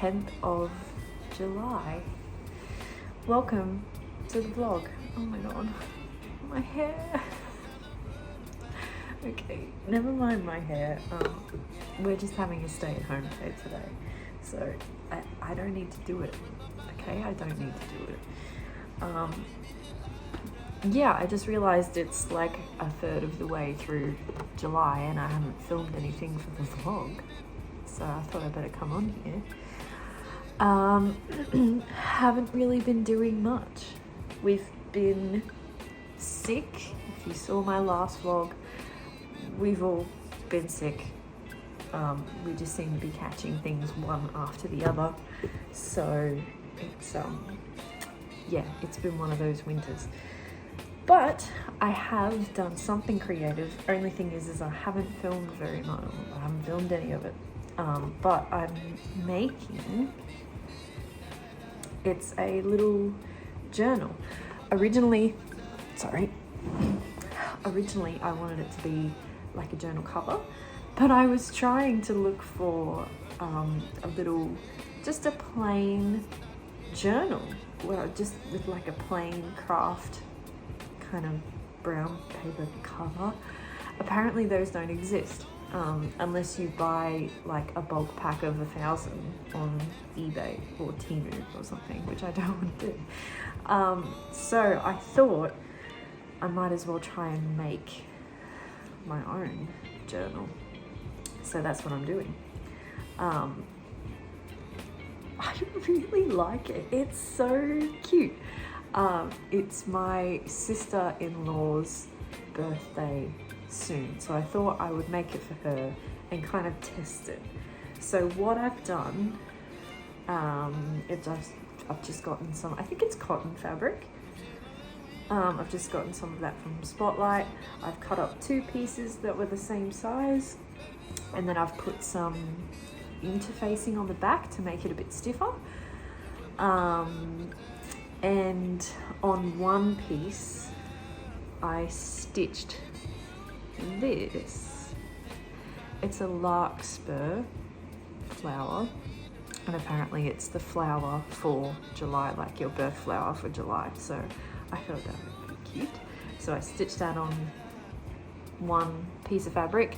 10th of July. Welcome to the vlog. Oh my god, my hair. Okay, never mind my hair. We're just having a stay-at-home day today, so I don't need to do it. Okay, I don't need to do it. Yeah, I just realized it's like a third of the way through July and I haven't filmed anything for the vlog, so I thought I better come on here. Haven't really been doing much. We've been sick. If you saw my last vlog, we've all been sick. We just seem to be catching things one after the other, so it's yeah, it's been one of those winters. But I have done something creative. Only thing is I haven't filmed very much. I haven't filmed any of it. But I'm making, it's a little journal. Originally I wanted it to be like a journal cover, but I was trying to look for a little, just a plain journal, well, just with like a plain craft kind of brown paper cover. Apparently those don't exist unless you buy like a bulk pack of 1,000 on eBay or Temu or something, which I don't want to do. So I thought I might as well try and make my own journal. So that's what I'm doing. I really like it. It's so cute. It's my sister-in-law's birthday soon, so I thought I would make it for her and kind of test it. So what I've done, I've just gotten some, I think it's cotton fabric. I've just gotten some of that from Spotlight. I've cut up 2 pieces that were the same size, and then I've put some interfacing on the back to make it a bit stiffer. And on one piece I stitched this. It's a larkspur flower, and apparently it's the flower for July, like your birth flower for July, so I thought that would be cute. So I stitched that on one piece of fabric,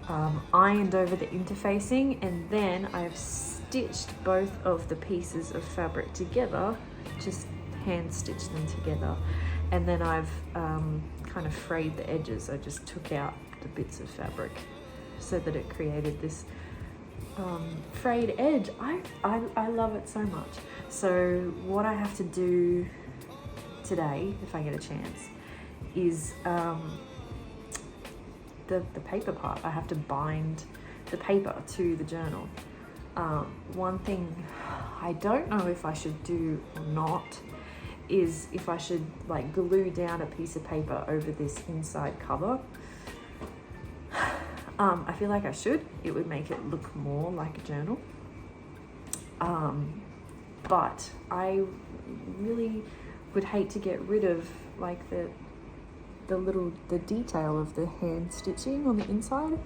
ironed over the interfacing, and then I've stitched both of the pieces of fabric together, just hand stitched them together, and then I've kind of frayed the edges. I just took out the bits of fabric so that it created this frayed edge. I love it so much. So what I have to do today, if I get a chance, is the paper part. I have to bind the paper to the journal. One thing I don't know if I should do or not is if I should like glue down a piece of paper over this inside cover. I feel like I should. It would make it look more like a journal. But I really would hate to get rid of like the detail of the hand stitching on the inside.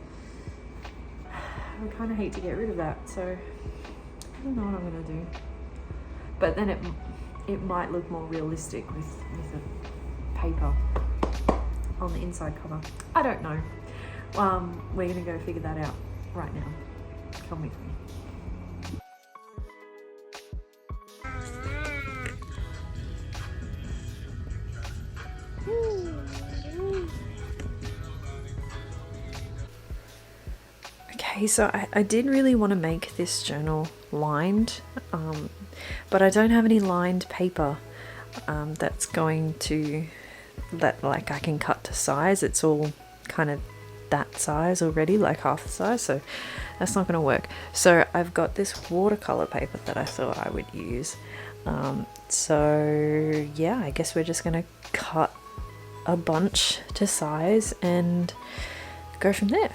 I kind of hate to get rid of that, so I don't know what I'm gonna do. But then it might look more realistic with the paper on the inside cover. I don't know. We're gonna go figure that out right now. Come with me. Okay, so I did really want to make this journal lined, but I don't have any lined paper that's going to, that like I can cut to size. It's all kind of that size already, like half the size, so that's not going to work. So I've got this watercolor paper that I thought I would use. So yeah, I guess we're just going to cut a bunch to size and go from there.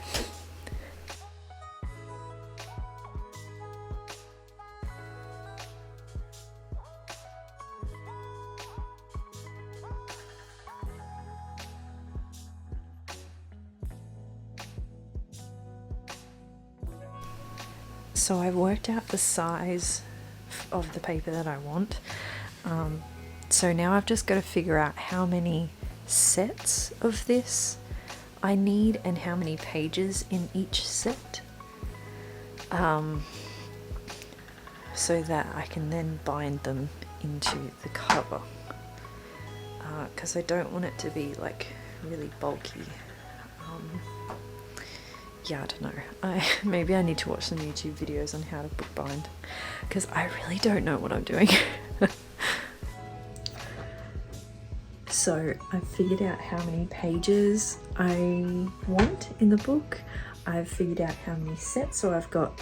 So I've worked out the size of the paper that I want. So now I've just got to figure out how many sets of this I need and how many pages in each set, so that I can then bind them into the cover, because I don't want it to be like really bulky. Yeah, I don't know. Maybe I need to watch some YouTube videos on how to bookbind, because I really don't know what I'm doing. So I've figured out how many pages I want in the book. I've figured out how many sets. So I've got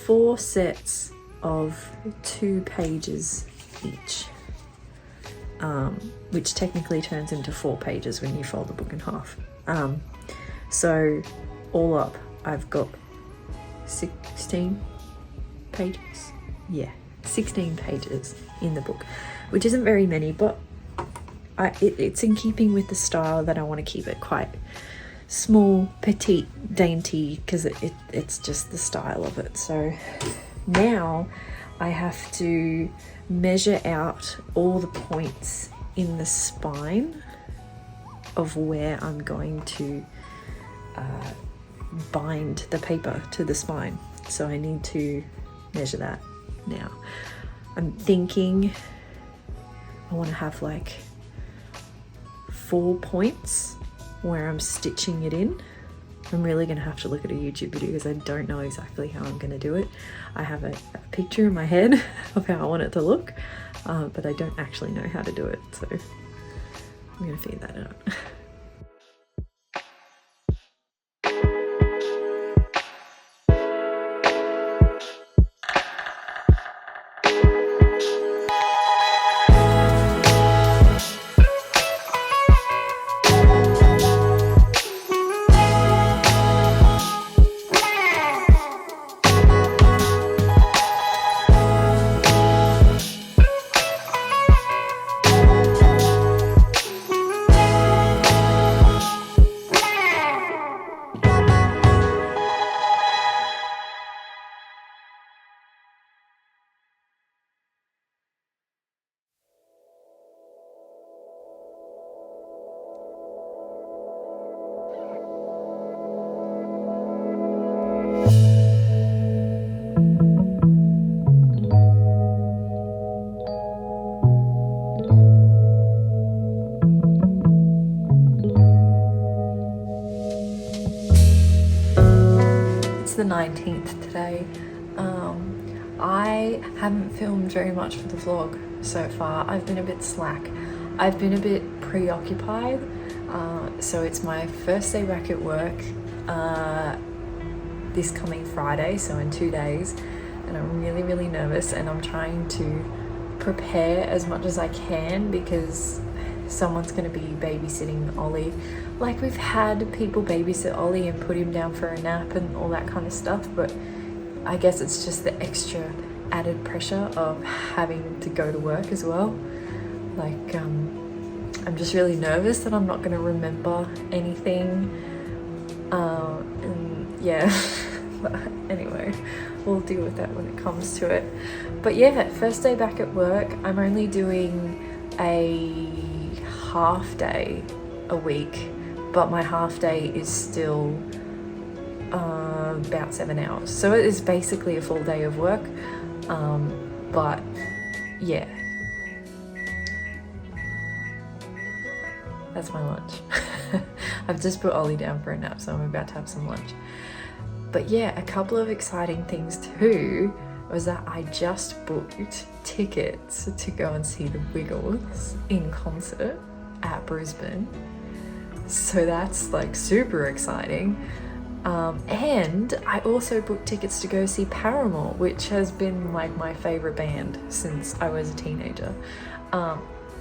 4 sets of 2 pages each, which technically turns into 4 pages when you fold the book in half. So all up, I've got 16 pages. Yeah, 16 pages in the book, which isn't very many, but it's in keeping with the style that I want to keep it quite small, petite, dainty, because it's just the style of it. So now I have to measure out all the points in the spine of where I'm going to bind the paper to the spine. So I need to measure that now. I'm thinking I want to have like 4 points where I'm stitching it in. I'm really going to have to look at a YouTube video because I don't know exactly how I'm going to do it. I have a picture in my head of how I want it to look, but I don't actually know how to do it, so I'm going to figure that out. It's the 19th today. I haven't filmed very much for the vlog so far. I've been a bit slack. I've been a bit preoccupied. So it's my first day back at work this coming Friday, so in 2 days, and I'm really nervous, and I'm trying to prepare as much as I can because someone's going to be babysitting Ollie. Like, we've had people babysit Ollie and put him down for a nap and all that kind of stuff, but I guess it's just the extra added pressure of having to go to work as well. Like, I'm just really nervous that I'm not going to remember anything, and yeah. But anyway, we'll deal with that when it comes to it. But yeah, first day back at work. I'm only doing a half day a week, but my half day is still about 7 hours, so it is basically a full day of work. But yeah, that's my lunch. I've just put Ollie down for a nap, so I'm about to have some lunch. But yeah, a couple of exciting things too was that I just booked tickets to go and see the Wiggles in concert at Brisbane. So that's like super exciting. And I also booked tickets to go see Paramore, which has been like my favorite band since I was a teenager.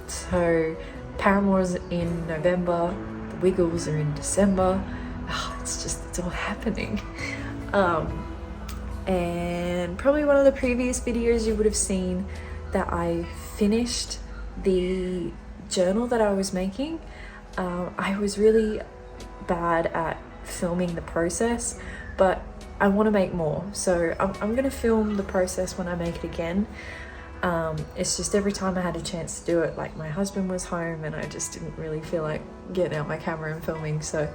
So Paramore's in November, the Wiggles are in December. Oh, it's all happening. And probably one of the previous videos you would have seen that I finished the journal that I was making. I was really bad at filming the process, but I want to make more. So I'm going to film the process when I make it again. It's just every time I had a chance to do it, like my husband was home and I just didn't really feel like getting out my camera and filming. So,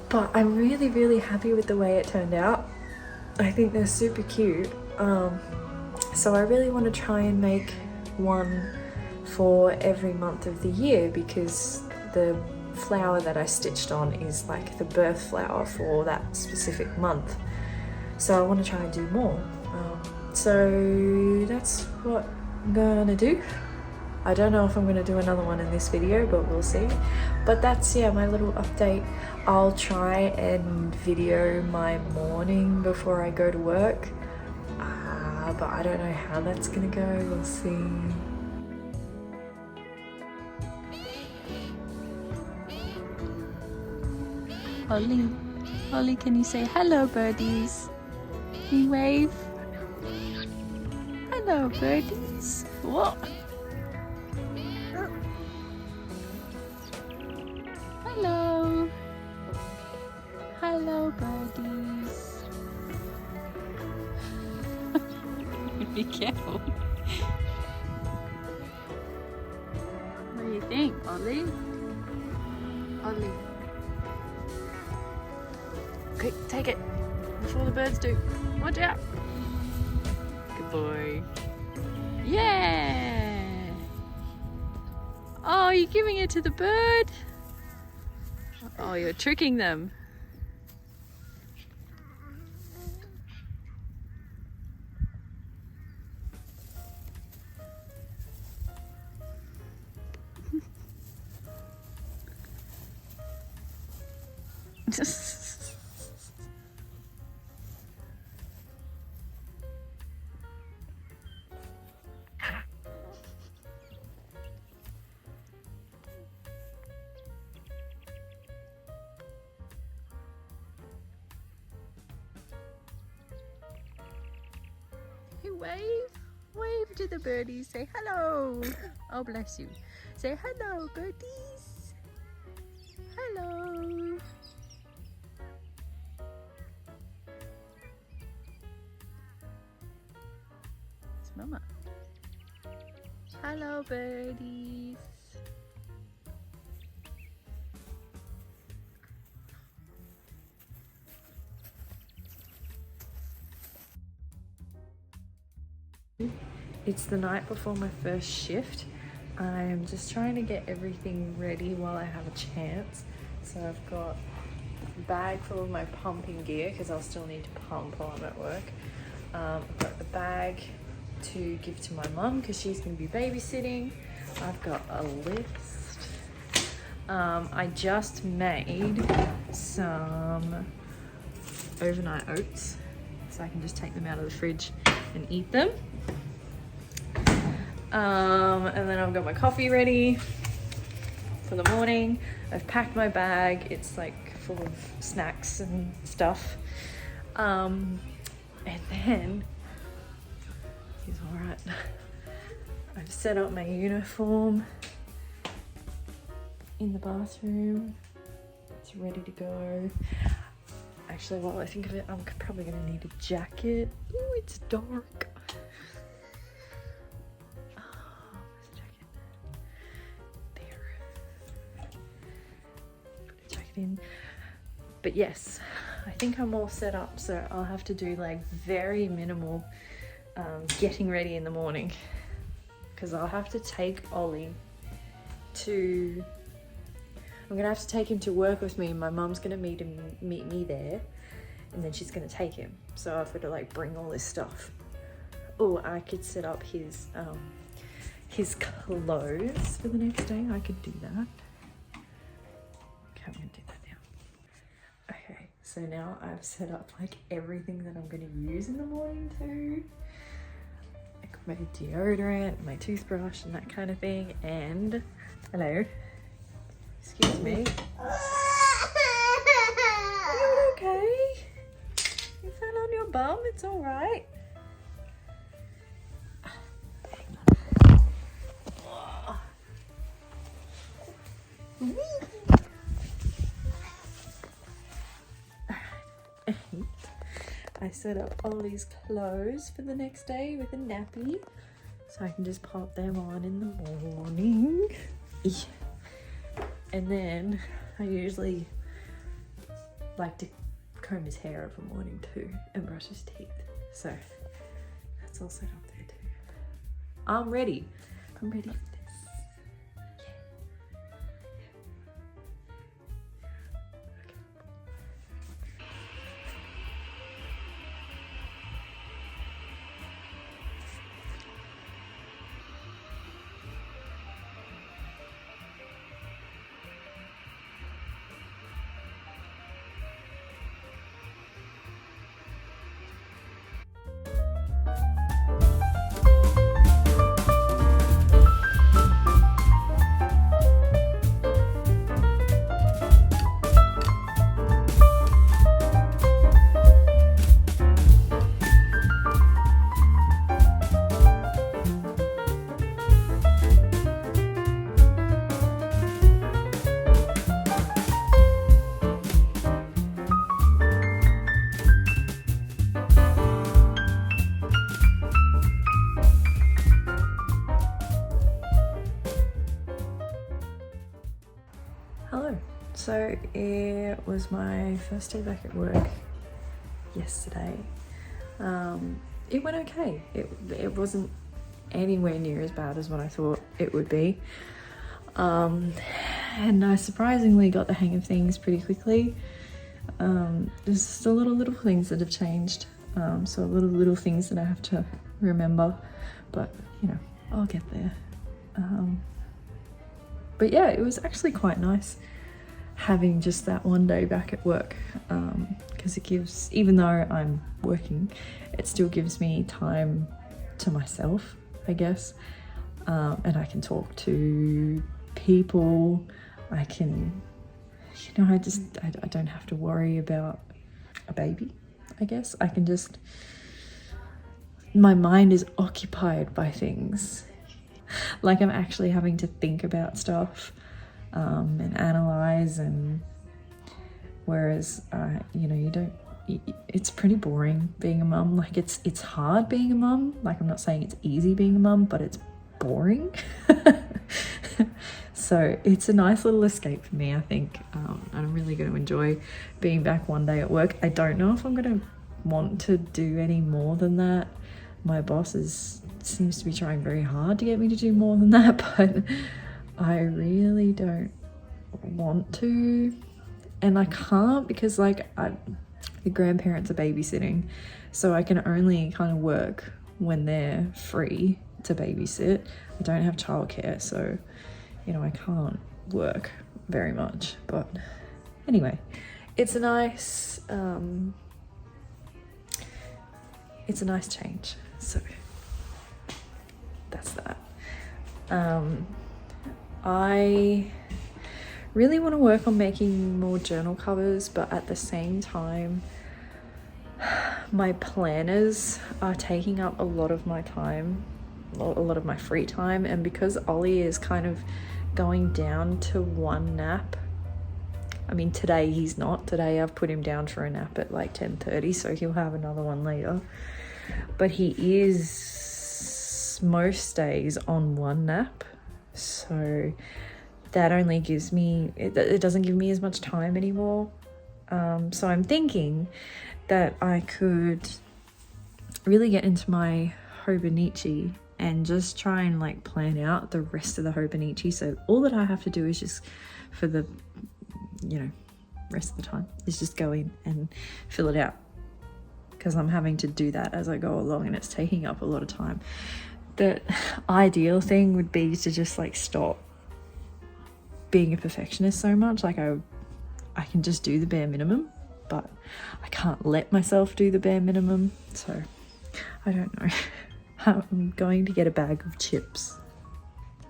but I'm really, really happy with the way it turned out. I think they're super cute. So I really want to try and make one for every month of the year, because the flower that I stitched on is like the birth flower for that specific month. So I want to try and do more. So that's what I'm gonna do. I don't know if I'm gonna do another one in this video, but we'll see. But that's, yeah, my little update. I'll try and video my morning before I go to work. But I don't know how that's gonna go. We'll see. Ollie, can you say hello, birdies? Can you wave? Hello, birdies. What? Hello. Hello, birdies. Be careful. What do you think, Ollie? Ollie. Quick, take it before the birds do. Watch out. Good boy. Yeah. Oh, you're giving it to the bird? Oh, you're tricking them. Wave to the birdies. Say hello. Oh, bless you. Say hello, birdies. Hello. It's Mama. Hello, birdies. It's the night before my first shift. I'm just trying to get everything ready while I have a chance. So I've got a bag full of my pumping gear, because I'll still need to pump while I'm at work. I've got the bag to give to my mum because she's going to be babysitting. I've got a list. I just made some overnight oats, so I can just take them out of the fridge and eat them. And then I've got my coffee ready for the morning. I've packed my bag. It's like full of snacks and stuff. And then, he's all right. I've set up my uniform in the bathroom. It's ready to go. Actually, while I think of it, I'm probably gonna need a jacket. Ooh, it's dark. But yes, I think I'm all set up, so I'll have to do like very minimal getting ready in the morning, because I'll have to take Ollie to, I'm gonna have to take him to work with me. My mum's gonna meet me there, and then she's gonna take him, so I've got to like bring all this stuff. Oh, I could set up his clothes for the next day. I could do that. I'm gonna do that now. Okay, so now I've set up like everything that I'm gonna use in the morning too. Like my deodorant, my toothbrush and that kind of thing. And hello, excuse me. Are you okay? You fell on your bum? It's all right. Hang on. I set up Ollie's clothes for the next day with a nappy, so I can just pop them on in the morning. And then I usually like to comb his hair every morning too and brush his teeth. So that's all set up there too. I'm ready. I'm ready for this. Hello. So it was my first day back at work yesterday. It went okay. It wasn't anywhere near as bad as what I thought it would be. And I surprisingly got the hang of things pretty quickly. There's just a lot of little things that have changed. So a lot of little things that I have to remember, but you know, I'll get there. But yeah, it was actually quite nice having just that one day back at work, because it gives, even though I'm working, it still gives me time to myself, I guess, and I can talk to people. I can, you know, I don't have to worry about a baby, I guess. I can just, my mind is occupied by things. Like I'm actually having to think about stuff and analyze, and whereas you know, you don't, it's pretty boring being a mum. Like it's hard being a mum. Like I'm not saying it's easy being a mum, but it's boring. So it's a nice little escape for me, I think, and I'm really going to enjoy being back one day at work. I don't know if I'm going to want to do any more than that. My boss seems to be trying very hard to get me to do more than that, but I really don't want to, and I can't, because like the grandparents are babysitting, so I can only kind of work when they're free to babysit. I don't have childcare, so you know, I can't work very much. But anyway, it's a nice change, so that's that. I really want to work on making more journal covers, but at the same time, my planners are taking up a lot of my time, a lot of my free time, and because Ollie is kind of going down to one nap, I mean today he's not, today I've put him down for a nap at like 10:30, so he'll have another one later, but he is most days on one nap, so that only gives me, it doesn't give me as much time anymore. So I'm thinking that I could really get into my Hobonichi and just try and like plan out the rest of the Hobonichi, so all that I have to do is just, for the, you know, rest of the time, is just go in and fill it out, because I'm having to do that as I go along and it's taking up a lot of time. The ideal thing would be to just like stop being a perfectionist so much. Like I can just do the bare minimum, but I can't let myself do the bare minimum, so I don't know. I'm going to get a bag of chips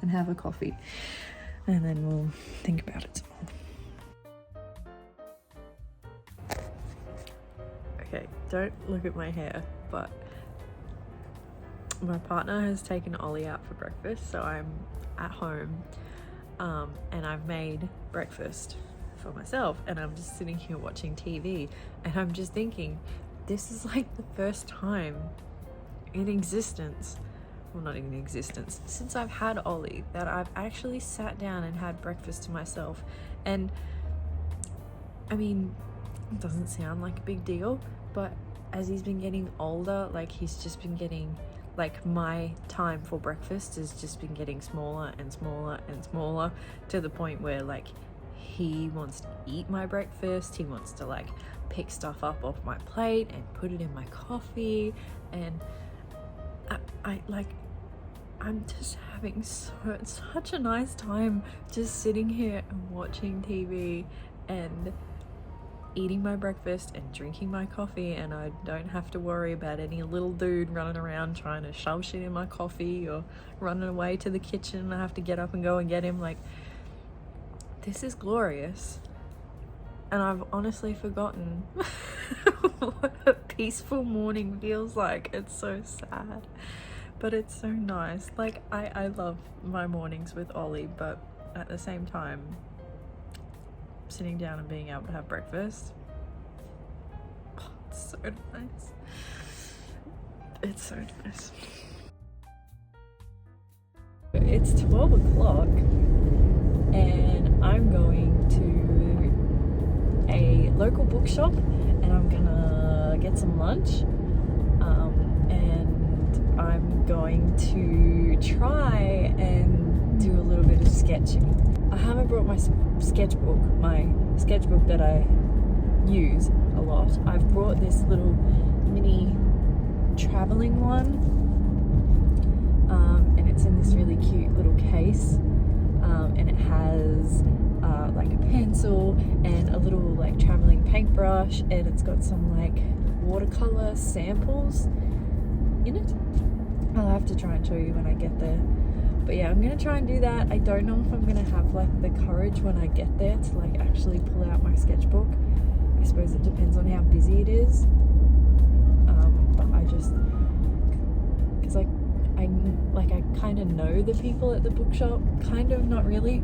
and have a coffee, and then we'll think about it some more. Okay, don't look at my hair, but my partner has taken Ollie out for breakfast, so I'm at home, and I've made breakfast for myself, and I'm just sitting here watching TV, and I'm just thinking, this is like the first time in existence, well, not in existence, since I've had Ollie, that I've actually sat down and had breakfast to myself. And I mean, it doesn't sound like a big deal, but as he's been getting older, like he's just been getting, like my time for breakfast has just been getting smaller and smaller and smaller, to the point where like he wants to eat my breakfast, he wants to like pick stuff up off my plate and put it in my coffee, and I'm just having such a nice time just sitting here and watching TV and eating my breakfast and drinking my coffee, and I don't have to worry about any little dude running around trying to shove shit in my coffee or running away to the kitchen and I have to get up and go and get him. Like, this is glorious. And I've honestly forgotten what a peaceful morning feels like. It's so sad, but it's so nice. Like, I love my mornings with Ollie, but at the same time, sitting down and being able to have breakfast, oh, it's so nice. It's so nice. It's 12 o'clock and I'm going to a local bookshop and I'm gonna get some lunch, and I'm going to try and do a little bit of sketching. I haven't brought my sketchbook that I use a lot. I've brought this little mini traveling one, and it's in this really cute little case, and it has like a pencil and a little like traveling paintbrush, and it's got some like watercolor samples in it. I'll have to try and show you when I get there. But yeah, I'm gonna try and do that. I don't know if I'm gonna have like the courage when I get there to like actually pull out my sketchbook. I suppose it depends on how busy it is. But I just, cause I kind of know the people at the bookshop, kind of, not really.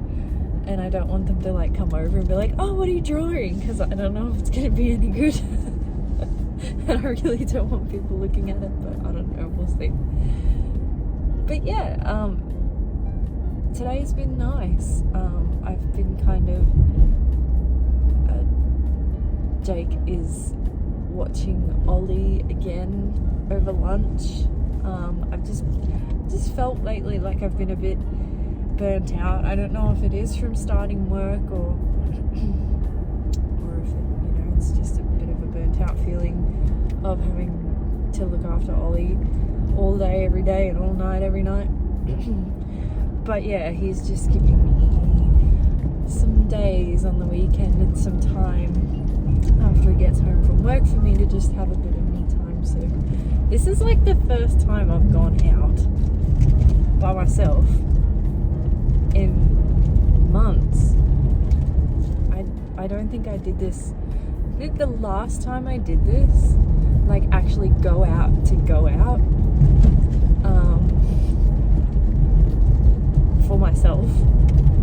And I don't want them to like come over and be like, oh, what are you drawing? Cause I don't know if it's gonna be any good. And I really don't want people looking at it, but I don't know, we'll see. But yeah, today's been nice. I've been kind of, Jake is watching Ollie again over lunch. I've just felt lately like I've been a bit burnt out. I don't know if it is from starting work or if it, it's just a bit of a burnt out feeling of having to look after Ollie all day, every day, and all night, every night. But yeah, he's just giving me some days on the weekend and some time after he gets home from work for me to just have a bit of me time. So this is like the first time I've gone out by myself in months. I don't think I did this. I think the last time I did this, like actually go out, for myself.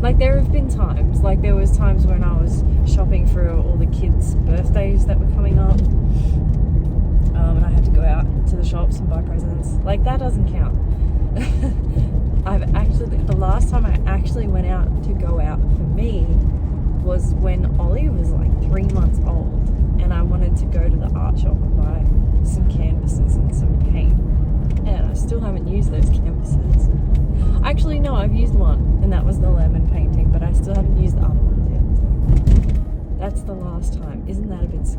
Like there have been times, like there was times when I was shopping for all the kids' birthdays that were coming up, and I had to go out to the shops and buy presents. Like that doesn't count. The last time I actually went out to go out for me was when Ollie was like 3 months old, and I wanted to go to the art shop and buy some canvases and some paint, and I still haven't used those canvases. Actually no, I've used one, and that was the lemon painting, but I still haven't used the other ones yet. So that's the last time. Isn't that a bit sad?